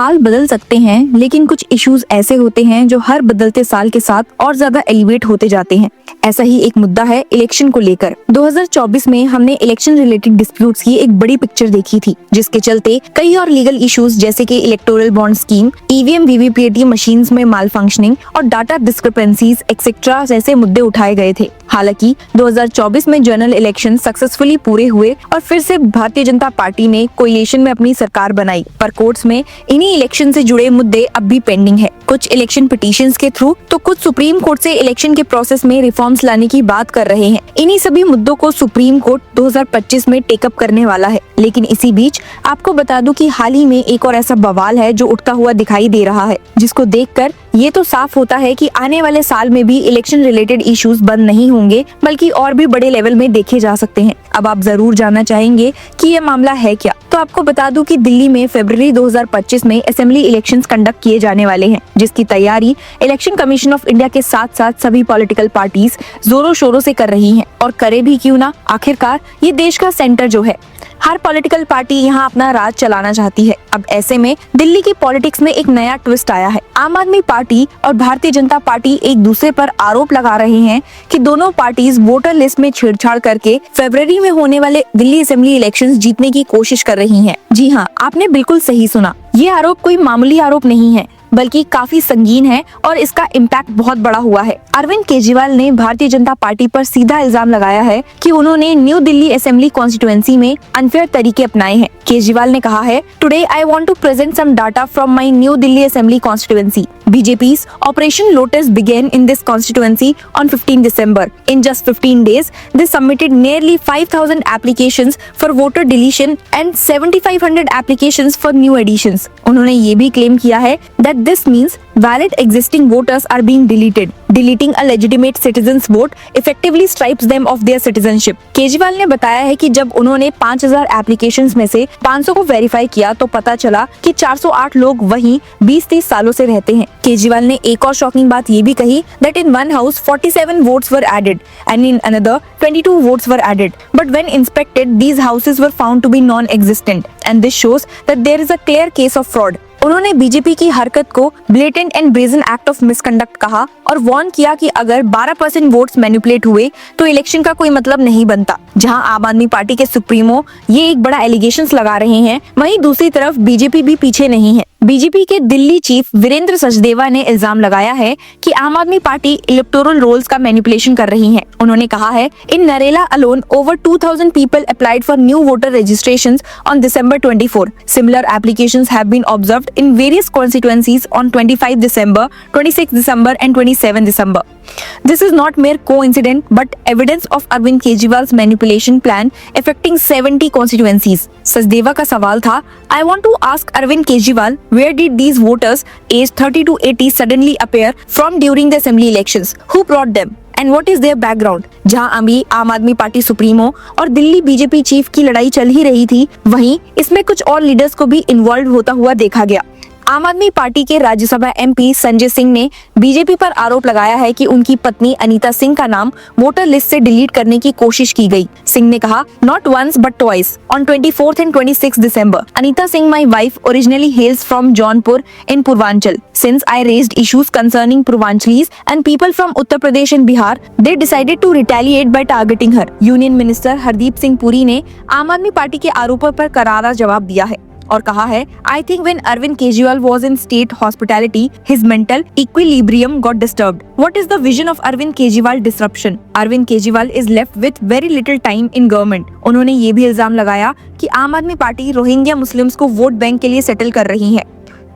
साल बदल सकते हैं, लेकिन कुछ इश्यूज ऐसे होते हैं जो हर बदलते साल के साथ और ज्यादा एलिवेट होते जाते हैं। ऐसा ही एक मुद्दा है इलेक्शन को लेकर। 2024 में हमने इलेक्शन रिलेटेड डिस्प्यूट्स की एक बड़ी पिक्चर देखी थी, जिसके चलते कई और लीगल इश्यूज जैसे कि electoral bond scheme, EVM VVPAT machines में माल फंक्शनिंग और डाटा डिस्क्रिपेंसीज एक्सेट्रा जैसे मुद्दे उठाए गए थे। हालांकि 2024 में जनरल इलेक्शन सक्सेसफुली पूरे हुए और फिर से भारतीय जनता पार्टी ने कोएलिशन में अपनी सरकार बनाई, पर कोर्ट्स में इन्हीं इलेक्शन से जुड़े मुद्दे अब भी पेंडिंग है। कुछ इलेक्शन पिटीशंस के थ्रू तो कुछ सुप्रीम कोर्ट से इलेक्शन के प्रोसेस में रिफॉर्म्स लाने की बात कर रहे हैं। इन्हीं सभी मुद्दों को सुप्रीम कोर्ट 2025 में टेकअप करने वाला है। लेकिन इसी बीच आपको बता दूं कि हाल ही में एक और ऐसा बवाल है जो उठता हुआ दिखाई दे रहा है, जिसको देखकर ये तो साफ होता है कि आने वाले साल में भी इलेक्शन रिलेटेड इश्यूज बंद नहीं होंगे, बल्कि और भी बड़े लेवल में देखे जा सकते हैं। अब आप जरूर जानना चाहेंगे कि ये मामला है क्या, तो आपको बता दूं कि दिल्ली में फरवरी 2025 में असेंबली इलेक्शंस कंडक्ट किए जाने वाले हैं, जिसकी तैयारी इलेक्शन कमीशन ऑफ इंडिया के साथ साथ सभी पॉलिटिकल पार्टीज जोरों शोरों से कर रही हैं। और करे भी क्यों ना, आखिरकार ये देश का सेंटर जो है, हर पॉलिटिकल पार्टी यहाँ अपना राज चलाना चाहती है। अब ऐसे में दिल्ली की पॉलिटिक्स में एक नया ट्विस्ट आया है। आम आदमी पार्टी और भारतीय जनता पार्टी एक दूसरे पर आरोप लगा रहे हैं कि दोनों पार्टीज वोटर लिस्ट में छेड़छाड़ करके फरवरी में होने वाले दिल्ली असेंबली इलेक्शंस जीतने की कोशिश कर रही हैं। जी हाँ, आपने बिल्कुल सही सुना। ये आरोप कोई मामूली आरोप नहीं है, बल्कि काफी संगीन है और इसका इम्पैक्ट बहुत बड़ा हुआ है। अरविंद केजरीवाल ने भारतीय जनता पार्टी पर सीधा इल्जाम लगाया है कि उन्होंने न्यू दिल्ली असेंबली कॉन्स्टिट्यूएंसी में अनफेयर तरीके अपनाए हैं। केजरीवाल ने कहा है, today I want to present some data from my New Delhi assembly constituency. BJP's Operation Lotus began in this constituency on 15 December. In just 15 days, they submitted nearly 5,000 applications for voter deletion and 7,500 applications for new additions. उन्होंने ये भी claim किया है that this means valid existing voters are being deleted. Deleting a legitimate citizen's vote effectively stripes them of their citizenship. Kejriwal ने बताया है कि जब उन्होंने 5,000 एप्लीकेशंस में से 500 को वेरीफाई किया तो पता चला कि 408 लोग वहीं 20-30 सालों से रहते हैं। केजरीवाल ने एक और शॉकिंग बात ये भी कही that in one house 47 votes were added and in another 22 votes were added. But when inspected, these houses were found to be non-existent and this shows that there is a clear case of fraud. उन्होंने BJP की हरकत को blatant and brazen act of misconduct कहा और warn किया कि अगर 12% votes manipulate हुए तो इलेक्शन का कोई मतलब नहीं बनता। जहां आम आदमी पार्टी के सुप्रीमो ये एक बड़ा एलिगेशंस लगा रहे हैं, वहीं दूसरी तरफ बीजेपी भी पीछे नहीं है। बीजेपी के दिल्ली चीफ वीरेंद्र सचदेवा ने इल्जाम लगाया है कि Aam Aadmi Party electoral rolls का मैनिपुलेशन कर रही है। उन्होंने कहा है, in Narela alone over 2,000 people applied for new voter registrations on December 24. Similar applications have been observed in various constituencies on 25 December, 26 December and 27 December. This is not mere coincidence but evidence of Arvind Kejriwal's manipulation plan affecting 70 constituencies. Sachdeva का सवाल था, I want to ask Arvind Kejriwal, where did these voters aged 30 to 80 suddenly appear from during the assembly elections? Who brought them? And what is their background? जहां अभी आम Aadmi party supremo और Delhi BJP chief की लड़ाई चल ही रही थी, वहीं इसमें कुछ और लीडर्स को भी इन्वॉल्व होता हुआ देखा गया। आम आदमी पार्टी के राज्यसभा MP संजय सिंह ने बीजेपी पर आरोप लगाया है कि उनकी पत्नी अनीता सिंह का नाम वोटर लिस्ट से डिलीट करने की कोशिश की गई। सिंह ने कहा, not once but twice on 24th and 26th December. Anita Singh, my wife, originally hails from Jaunpur in Purvanchal. Since I raised issues concerning Purvanchalis and people from Uttar Pradesh and Bihar, they decided to retaliate by targeting her. Union minister Hardeep Singh Puri ने आम Aadmi party के आरोपों पर करारा जवाब दिया है और कहा है, I think when Arvind Kejriwal was in state hospitality, his mental equilibrium got disturbed. What is the vision of Arvind Kejriwal disruption? Arvind Kejriwal is left with very little time in government. उन्होंने ये भी इल्जाम लगाया कि Aam Aadmi party Rohingya Muslims को vote bank के लिए settle कर रही है।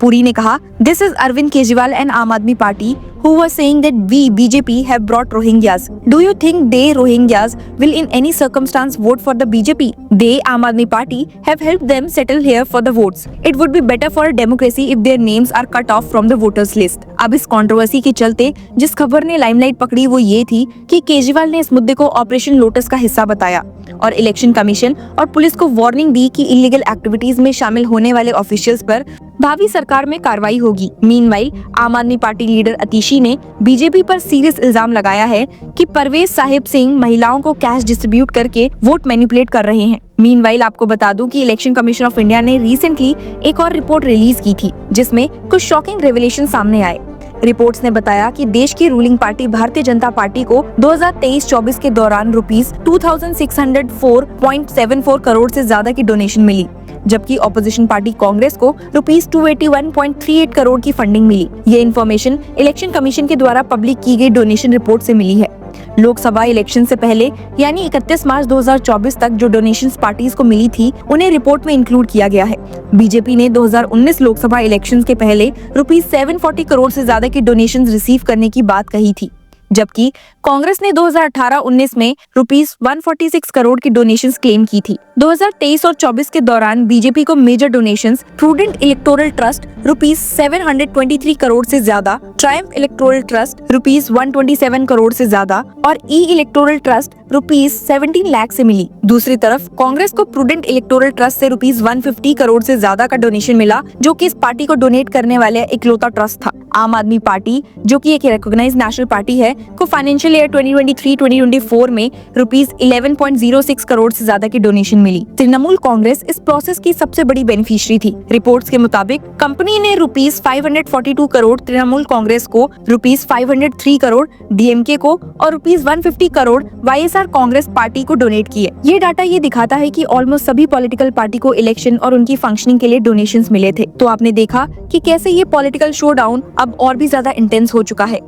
पुरी ने कहा, This is Arvind Kejriwal and Aam Aadmi Party who were saying that we BJP have brought Rohingyas. Do you think they Rohingyas will in any circumstance vote for the BJP? They Aam Aadmi Party have helped them settle here for the votes. It would be better for a democracy if their names are cut off from the voters list. अब इस controversy के चलते जिस खबर ने limelight पकड़ी वो ये थी कि केजरीवाल ने इस मुद्दे को ऑपरेशन लोटस का हिस्सा बताया और इलेक्शन कमीशन और पुलिस को वार्निंग दी कि इलीगल एक्टिविटीज में शामिल होने वाले ऑफिशियल्स पर भावी सरकार में कार्रवाई होगी। मीनवाइल आम आदमी पार्टी लीडर अतीशी ने बीजेपी पर सीरियस इल्जाम लगाया है कि परवेज साहिब सिंह महिलाओं को कैश डिस्ट्रीब्यूट करके वोट मैनिपुलेट कर रहे हैं। मीनवाइल आपको बता दूं कि इलेक्शन कमीशन ऑफ इंडिया ने रिसेंटली एक और रिपोर्ट रिलीज की थी जिसमें कुछ शॉकिंग रेवलेशन सामने आए। रिपोर्ट्स ने बताया कि देश की ruling party Bharatiya Janata party को 2023-24 के दौरान रुपीस 2604.74 करोड़ से ज्यादा की डोनेशन मिली, जबकि ऑपोजिशन पार्टी कांग्रेस को रुपीस 281.38 करोड़ की फंडिंग मिली। ये इन्फॉर्मेशन इलेक्शन कमीशन के द्वारा पब्लिक की गई डोनेशन रिपोर्ट से मिली है। लोकसभा इलेक्शन से पहले यानी 31 मार्च 2024 तक जो डोनेशंस पार्टीज को मिली थी उन्हें रिपोर्ट में इंक्लूड किया गया है। बीजेपी ने 2019 लोकसभा इलेक्शंस के पहले रुपीस 740 करोड़ से ज्यादा की डोनेशंस रिसीव करने की बात कही थी, जबकि कांग्रेस ने 2018-19 में रुपीस 146 करोड़ की डोनेशंस क्लेम की थी। 2023 और 24 के दौरान बीजेपी को major donations prudent electoral trust rupees 723 crore से ज्यादा, triumph electoral trust rupees 127 crore से ज्यादा और E electoral trust rupees 17 lakh से मिली। दूसरी तरफ कांग्रेस को प्रूडेंट इलेक्टोरल ट्रस्ट से रुपीस 150 करोड़ से ज्यादा का डोनेशन मिला, जो कि इस पार्टी को डोनेट करने वाले इकलौता ट्रस्ट था। आम आदमी पार्टी, जो कि एक रिकॉग्नाइज्ड नेशनल पार्टी है, को फाइनेंशियल ईयर 2023-2024 में रुपीस 11.06 करोड़ से ज्यादा की डोनेशन मिली। तृणमूल कांग्रेस इस प्रोसेस की सबसे बड़ी बेनिफिशियरी थी। रिपोर्ट्स के मुताबिक कंपनी ने रुपीस 542 करोड़ तृणमूल कांग्रेस को, रुपीस 503 करोड़ डीएमके को और rupees 150 crore YSR Congress party को डोनेट किए। ये डाटा ये दिखाता है कि ऑलमोस्ट सभी पॉलिटिकल पार्टी को इलेक्शन और उनकी फंक्शनिंग के लिए डोनेशंस मिले थे। तो आपने देखा कि कैसे ये पॉलिटिकल शोडाउन अब और भी ज्यादा इंटेंस हो चुका है।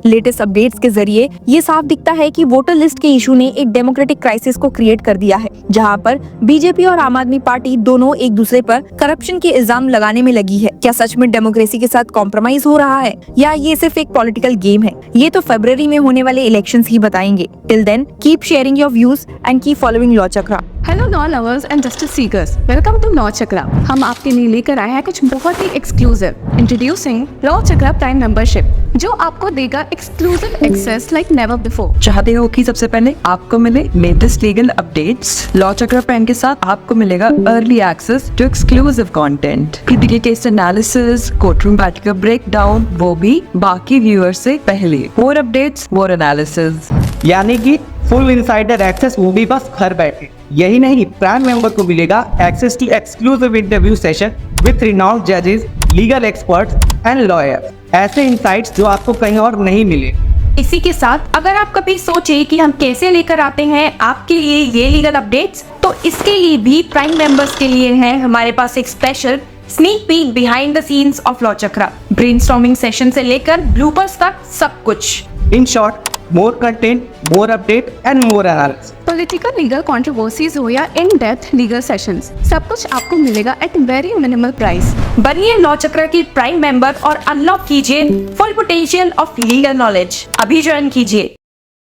लेटेस्ट अपडेट्स के जरिए ये साफ दिखता है कि वोटर लिस्ट के इशू ने एक डेमोक्रेटिक क्राइसिस को क्रिएट कर दिया है, जहां पर बीजेपी और आम आदमी पार्टी दोनों एक दूसरे पर करप्शन के इल्जाम लगाने में लगी है। क्या सच में डेमोक्रेसी के साथ कॉम्प्रोमाइज हो रहा है या ये सिर्फ एक पॉलिटिकल गेम है? ये तो फरवरी में होने वाले इलेक्शंस ही बताएंगे। Till then keep sharing your views and keep following Law Chakra. Hello law lovers and justice seekers, welcome to Law Chakra. हम आपके लिए लेकर आए हैं कुछ बहुत ही exclusive. Introducing Law Chakra prime membership, जो आपको देगा exclusive access like never before. चाहते हो कि सबसे पहले आपको मिले latest legal updates? Law Chakra prime के साथ आपको मिलेगा early access to exclusive content, critical case analysis, courtroom battle का ब्रेकडाउन, वो भी बाकी व्यूअर्स से पहले। मोर अपडेट्स, मोर एनालिसिस, यानी कि फुल इनसाइडर एक्सेस, वो भी बस घर बैठे। यही नहीं, प्राइम मेंबर को मिलेगा access to exclusive interview session with renowned जजेस, लीगल एक्सपर्ट्स एंड लॉयर्स। ऐसे इनसाइट्स जो आपको कहीं और नहीं मिले। इसी के साथ अगर आप कभी सोचे कि हम कैसे लेकर आते हैं आपके लिए ये लीगल अपडेट्स, तो इसके लिए भी प्राइम मेंबर्स के लिए है हमारे पास एक special sneak peek behind the scenes of law chakra. Brainstorming session से लेकर ब्लूपर्स तक सब कुछ। In short, more content, more update and more analysis. Political legal controversies हो या इन डेप्थ लीगल सेशंस, सब कुछ आपको मिलेगा एट वेरी मिनिमल प्राइस। बनिए लॉ चक्र की प्राइम मेंबर और अनलॉक कीजिए full potential of legal knowledge. अभी ज्वाइन कीजिए।